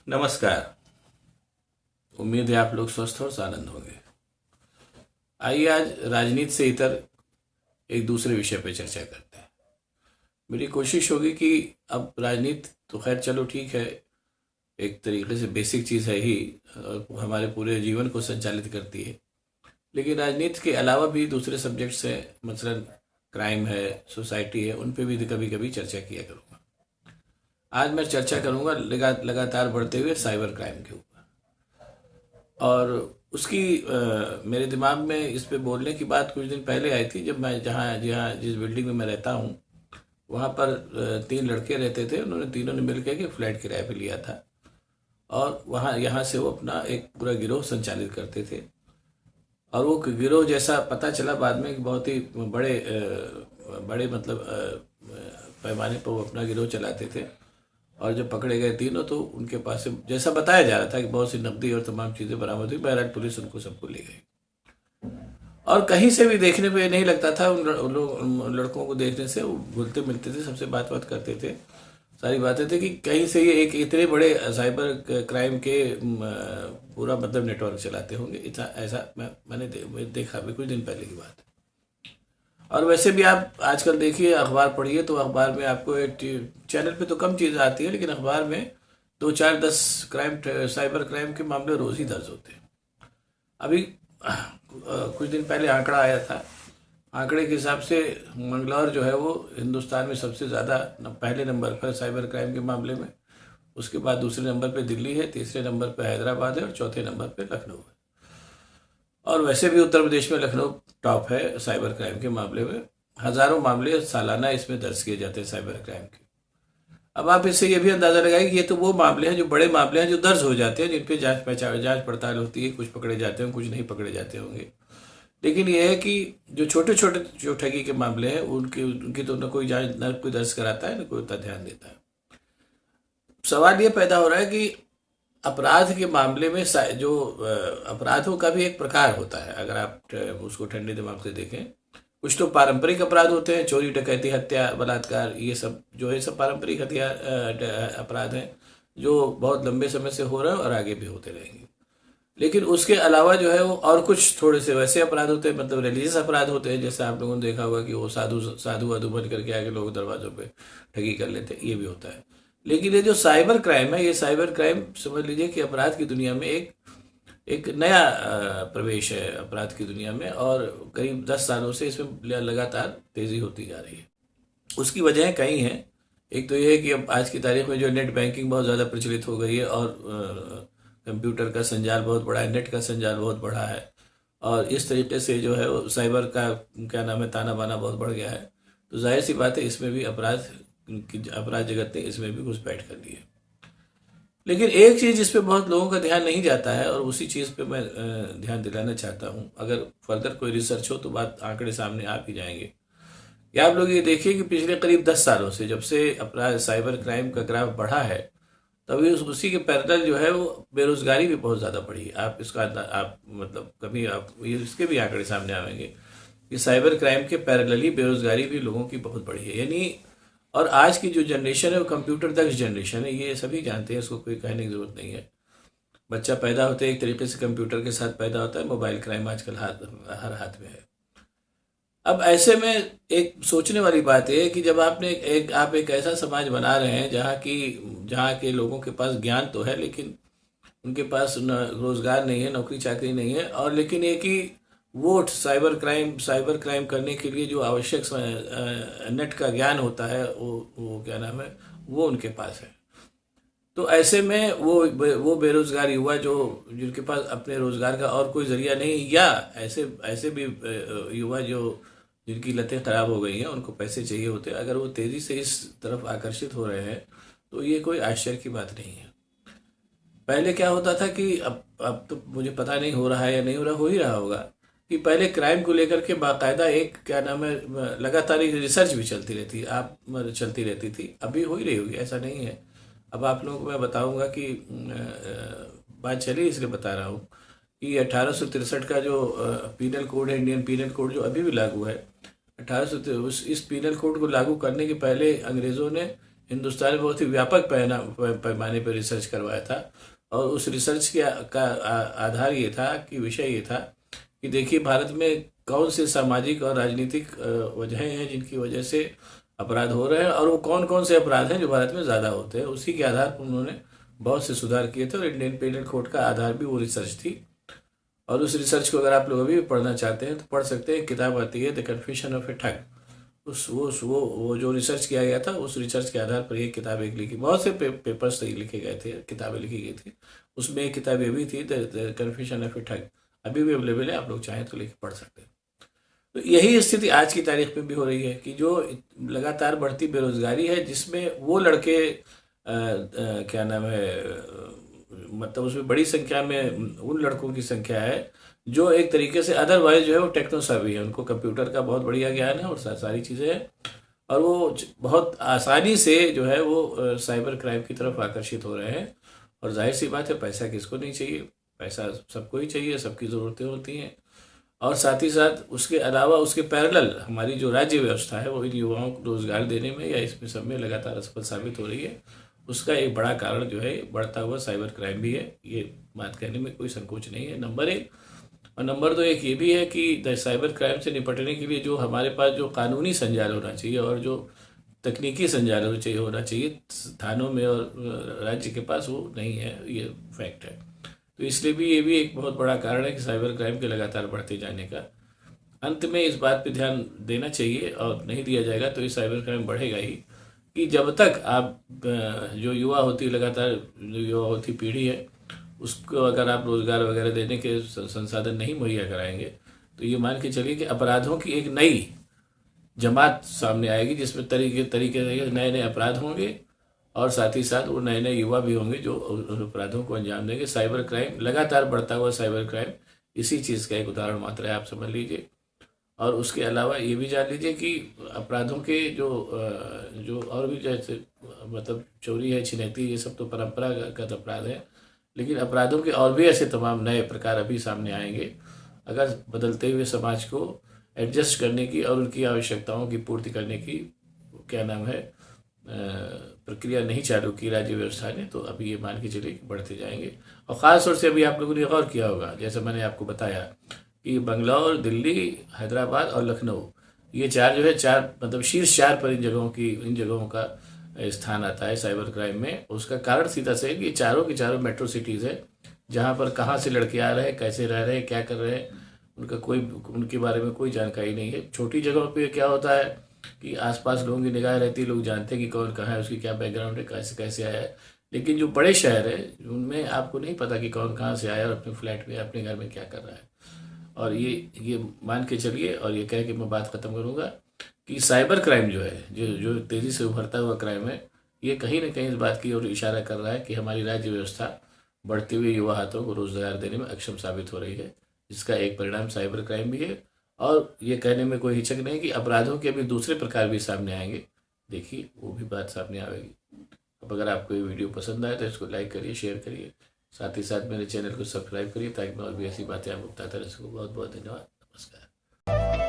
नमस्कार। उम्मीद है आप लोग स्वस्थ और आनंद होंगे। आइए आज राजनीति से इतर एक दूसरे विषय पर चर्चा करते हैं। मेरी कोशिश होगी कि अब राजनीति तो खैर चलो ठीक है, एक तरीके से बेसिक चीज़ है ही और हमारे पूरे जीवन को संचालित करती है, लेकिन राजनीति के अलावा भी दूसरे सब्जेक्ट्स हैं, मसलन क्राइम है, सोसाइटी है, उन पे भी कभी कभी चर्चा किया करूँगा। आज मैं चर्चा करूँगा लगातार बढ़ते हुए साइबर क्राइम के ऊपर। और उसकी मेरे दिमाग में इस पे बोलने की बात कुछ दिन पहले आई थी, जब मैं जिस बिल्डिंग में मैं रहता हूँ वहाँ पर 3 लड़के रहते थे। उन्होंने तीनों ने मिल के एक फ्लैट किराए पे लिया था और वहाँ यहाँ से वो अपना एक पूरा गिरोह संचालित करते थे। और वो गिरोह जैसा पता चला बाद में कि बहुत ही बड़े मतलब पैमाने पर वो अपना गिरोह चलाते थे। और जब पकड़े गए तीनों तो उनके पास से जैसा बताया जा रहा था कि बहुत सी नकदी और तमाम चीज़ें बरामद हुई। बहरहाल पुलिस उनको सबको ले गई और कहीं से भी देखने पे नहीं लगता था, उन लड़कों को देखने से वो घुलते मिलते थे, सबसे बात बात करते थे। सारी बातें थी कि कहीं से ये एक इतने बड़े साइबर क्राइम के पूरा मतलब नेटवर्क चलाते होंगे। इतना ऐसा मैंने देखा अभी कुछ दिन पहले की बात। और वैसे भी आप आजकल देखिए, अखबार पढ़िए तो अखबार में आपको चैनल पे तो कम चीज़ें आती है, लेकिन अखबार में 2 4 10 साइबर क्राइम के मामले रोज ही दर्ज होते हैं। अभी कुछ दिन पहले आंकड़ा आया था। आंकड़े के हिसाब से मंगलौर जो है वो हिंदुस्तान में सबसे ज़्यादा पहले नंबर पर साइबर क्राइम के मामले में। उसके बाद दूसरे नंबर पे दिल्ली है, तीसरे नंबर पे हैदराबाद है और चौथे नंबर पे लखनऊ है। और वैसे भी उत्तर प्रदेश में लखनऊ टॉप है साइबर क्राइम के मामले में। हजारों मामले सालाना इसमें दर्ज किए जाते हैं साइबर क्राइम के। अब आप इससे ये भी अंदाजा लगाइए कि ये तो वो मामले हैं, जो बड़े मामले हैं, जो दर्ज हो जाते हैं, जिन पे जांच पड़ताल होती है। कुछ पकड़े जाते हैं, कुछ नहीं पकड़े जाते होंगे। लेकिन यह है कि जो छोटे छोटे जो ठगी के मामले हैं उनकी तो न कोई जांच, न कोई दर्ज कराता है, न कोई उतना ध्यान देता है। सवाल ये पैदा हो रहा है कि अपराध के मामले में जो अपराधों का भी एक प्रकार होता है। अगर आप उसको ठंडे दिमाग से देखें, कुछ तो पारंपरिक अपराध होते हैं, चोरी डकैती हत्या बलात्कार, ये सब जो है सब पारंपरिक अपराध हैं जो बहुत लंबे समय से हो रहे हैं और आगे भी होते रहेंगे। लेकिन उसके अलावा जो है वो और कुछ थोड़े से वैसे अपराध होते हैं, मतलब रिलीजियस अपराध होते हैं, जैसे आप लोगों ने देखा होगा कि वो साधु साधु वाधु बन करके आगे लोग दरवाजों पे ठगी कर लेते हैं, ये भी होता है। लेकिन ये जो साइबर क्राइम है, ये साइबर क्राइम समझ लीजिए कि अपराध की दुनिया में एक नया प्रवेश है अपराध की दुनिया में। और करीब 10 सालों से इसमें लगातार तेजी होती जा रही है। उसकी वजह कई हैं। एक तो ये है कि अब आज की तारीख में जो नेट बैंकिंग बहुत ज़्यादा प्रचलित हो गई है और कंप्यूटर का संजाल बहुत बड़ा है, नेट का संजाल बहुत बड़ा है। और इस तरीके से जो है वो साइबर का क्या नाम है, ताना बाना बहुत बढ़ गया है। तो जाहिर सी बात है इसमें भी अपराध जगत ने इसमें भी घुसपैठ कर दी है। लेकिन एक चीज़ जिस पे बहुत लोगों का ध्यान नहीं जाता है और उसी चीज़ पे मैं ध्यान दिलाना चाहता हूँ। अगर फर्दर कोई रिसर्च हो तो बात आंकड़े सामने आ भी जाएंगे। या आप लोग ये देखिए कि पिछले करीब 10 सालों से जब से अपराध साइबर क्राइम का ग्राफ बढ़ा है, तभी उसी के पैरेलल जो है वो बेरोजगारी भी बहुत ज़्यादा बढ़ी है। आप इसका आप मतलब कभी आप इसके भी आंकड़े सामने आएंगे कि साइबर क्राइम के पैरेलल ही बेरोजगारी भी लोगों की बहुत बढ़ी है। यानी और आज की जो जनरेशन है वो कंप्यूटर दक्ष जनरेशन है, ये सभी जानते हैं, इसको कोई कहने की जरूरत नहीं है। बच्चा पैदा होते एक तरीके से कंप्यूटर के साथ पैदा होता है। मोबाइल क्राइम आजकल हर हाथ में है। अब ऐसे में एक सोचने वाली बात यह है कि जब आप एक ऐसा समाज बना रहे हैं जहाँ के लोगों के पास ज्ञान तो है, लेकिन उनके पास रोजगार नहीं है, नौकरी चाकरी नहीं है, और लेकिन ये कि वो साइबर क्राइम करने के लिए जो आवश्यक नेट का ज्ञान होता है वो क्या नाम है, वो उनके पास है। तो ऐसे में वो बेरोजगार युवा जिनके पास अपने रोजगार का और कोई जरिया नहीं, या ऐसे ऐसे भी युवा जिनकी लतें खराब हो गई हैं, उनको पैसे चाहिए होते हैं, अगर वो तेजी से इस तरफ आकर्षित हो रहे हैं तो ये कोई आश्चर्य की बात नहीं है। पहले क्या होता था कि अब तो मुझे पता नहीं हो रहा है या नहीं हो रहा, हो ही रहा होगा कि पहले क्राइम को लेकर के बाकायदा एक क्या नाम है लगातार एक रिसर्च भी चलती रहती थी। अभी हो ही रही होगी, ऐसा नहीं है। अब आप लोगों को मैं बताऊंगा कि बात चली इसलिए बता रहा हूँ कि 1863 का जो पीनल कोड है, इंडियन पीनल कोड जो अभी भी लागू है, 1800 इस पीनल कोड को लागू करने के पहले अंग्रेज़ों ने हिंदुस्तान में बहुत ही व्यापक पैमाने पर रिसर्च करवाया था। और उस रिसर्च का आधार ये था कि विषय ये था कि देखिए भारत में कौन से सामाजिक और राजनीतिक वजहें हैं जिनकी वजह से अपराध हो रहे हैं, और वो कौन कौन से अपराध हैं जो भारत में ज़्यादा होते हैं। उसी के आधार पर उन्होंने बहुत से सुधार किए थे, और इंडियन पेनल कोड का आधार भी वो रिसर्च थी। और उस रिसर्च को अगर आप लोग अभी भी पढ़ना चाहते हैं तो पढ़ सकते हैं। किताब आती है द कन्फेशन ऑफ ए ठग। वो जो रिसर्च किया गया था, उस रिसर्च के आधार पर ये किताब एक लिखी। बहुत से पेपर्स लिखे गए थे, किताबें लिखी गई थी। उसमें एक किताब ये भी थी द कन्फेशन ऑफ ए ठग, अभी भी अवेलेबल है, आप लोग चाहें तो लेके पढ़ सकते हैं। तो यही स्थिति आज की तारीख में भी हो रही है कि जो लगातार बढ़ती बेरोजगारी है, जिसमें वो लड़के क्या नाम है, मतलब उसमें बड़ी संख्या में उन लड़कों की संख्या है जो एक तरीके से अदरवाइज जो है वो टेक्नो सावी है, उनको कंप्यूटर का बहुत बढ़िया ज्ञान है और सारी चीज़ें हैं, और वो बहुत आसानी से जो है वो साइबर क्राइम की तरफ आकर्षित हो रहे हैं। और जाहिर सी बात है, पैसा किसको नहीं चाहिए, पैसा सबको ही चाहिए, सबकी ज़रूरतें होती हैं। और साथ ही साथ उसके अलावा उसके पैरेलल हमारी जो राज्य व्यवस्था है वो इन युवाओं को रोजगार देने में या इसमें सब में लगातार असफल साबित हो रही है। उसका एक बड़ा कारण जो है बढ़ता हुआ साइबर क्राइम भी है, ये बात कहने में कोई संकोच नहीं है, नंबर एक। और नंबर दो एक ये भी है कि साइबर क्राइम से निपटने के लिए जो हमारे पास जो कानूनी संजाल होना चाहिए और जो तकनीकी संजाल होना चाहिए थानों में और राज्य के पास, वो नहीं है, ये फैक्ट है। तो इसलिए भी ये भी एक बहुत बड़ा कारण है कि साइबर क्राइम के लगातार बढ़ते जाने का। अंत में इस बात पे ध्यान देना चाहिए, और नहीं दिया जाएगा तो ये साइबर क्राइम बढ़ेगा ही, कि जब तक आप जो युवा होती लगातार जो युवा होती पीढ़ी है उसको अगर आप रोजगार वगैरह देने के संसाधन नहीं मुहैया कराएंगे तो ये मान के चलिए कि अपराधों की एक नई जमात सामने आएगी, जिसमें तरीके तरीके नए नए अपराध होंगे, और साथ ही साथ वो नए नए युवा भी होंगे जो उन अपराधों को अंजाम देंगे। साइबर क्राइम, लगातार बढ़ता हुआ साइबर क्राइम इसी चीज़ का एक उदाहरण मात्र है, आप समझ लीजिए। और उसके अलावा ये भी जान लीजिए कि अपराधों के जो और भी जैसे मतलब चोरी है, छिनैती, ये सब तो परंपरागत अपराध है, लेकिन अपराधों के और भी ऐसे तमाम नए प्रकार अभी सामने आएंगे अगर बदलते हुए समाज को एडजस्ट करने की और उनकी आवश्यकताओं की पूर्ति करने की क्या नाम है प्रक्रिया नहीं चालू की राज्य व्यवस्था ने, तो अभी ये मान के चलिए बढ़ते जाएंगे। और ख़ास तौर से अभी आप लोगों ने गौर किया होगा, जैसे मैंने आपको बताया कि बंगलौर, दिल्ली, हैदराबाद और लखनऊ, ये चार जो है, चार मतलब शीर्ष चार पर इन जगहों का स्थान आता है साइबर क्राइम में। उसका कारण सीधा से है कि ये चारों की चारों मेट्रो सिटीज़ है, जहाँ पर कहाँ से लड़के आ रहे हैं, कैसे रह रहे हैं, क्या कर रहे हैं, उनके बारे में कोई जानकारी नहीं है। छोटी जगहों पे क्या होता है कि आसपास लोगों की निगाह रहती है, लोग जानते हैं कि कौन कहाँ है, उसकी क्या बैकग्राउंड है, कैसे कैसे आया है। लेकिन जो बड़े शहर है उनमें आपको नहीं पता कि कौन कहाँ से आया और अपने फ्लैट में, अपने घर में क्या कर रहा है। और ये मान के चलिए, और ये कह के मैं बात ख़त्म करूँगा कि साइबर क्राइम जो है, जो तेज़ी से उभरता हुआ क्राइम है, ये कहीं ना कहीं इस बात की ओर इशारा कर रहा है कि हमारी राज्य व्यवस्था बढ़ते हुए युवा हाथों को रोजगार देने में अक्षम साबित हो रही है, जिसका एक परिणाम साइबर क्राइम भी है। और ये कहने में कोई हिचक नहीं कि अपराधों के अभी दूसरे प्रकार भी सामने आएंगे, देखिए वो भी बात सामने आएगी। अब अगर आपको ये वीडियो पसंद आए तो इसको लाइक करिए, शेयर करिए, साथ ही साथ मेरे चैनल को सब्सक्राइब करिए ताकि मैं और भी ऐसी बातें आपको बताता रह सकूँ। बहुत बहुत धन्यवाद, नमस्कार।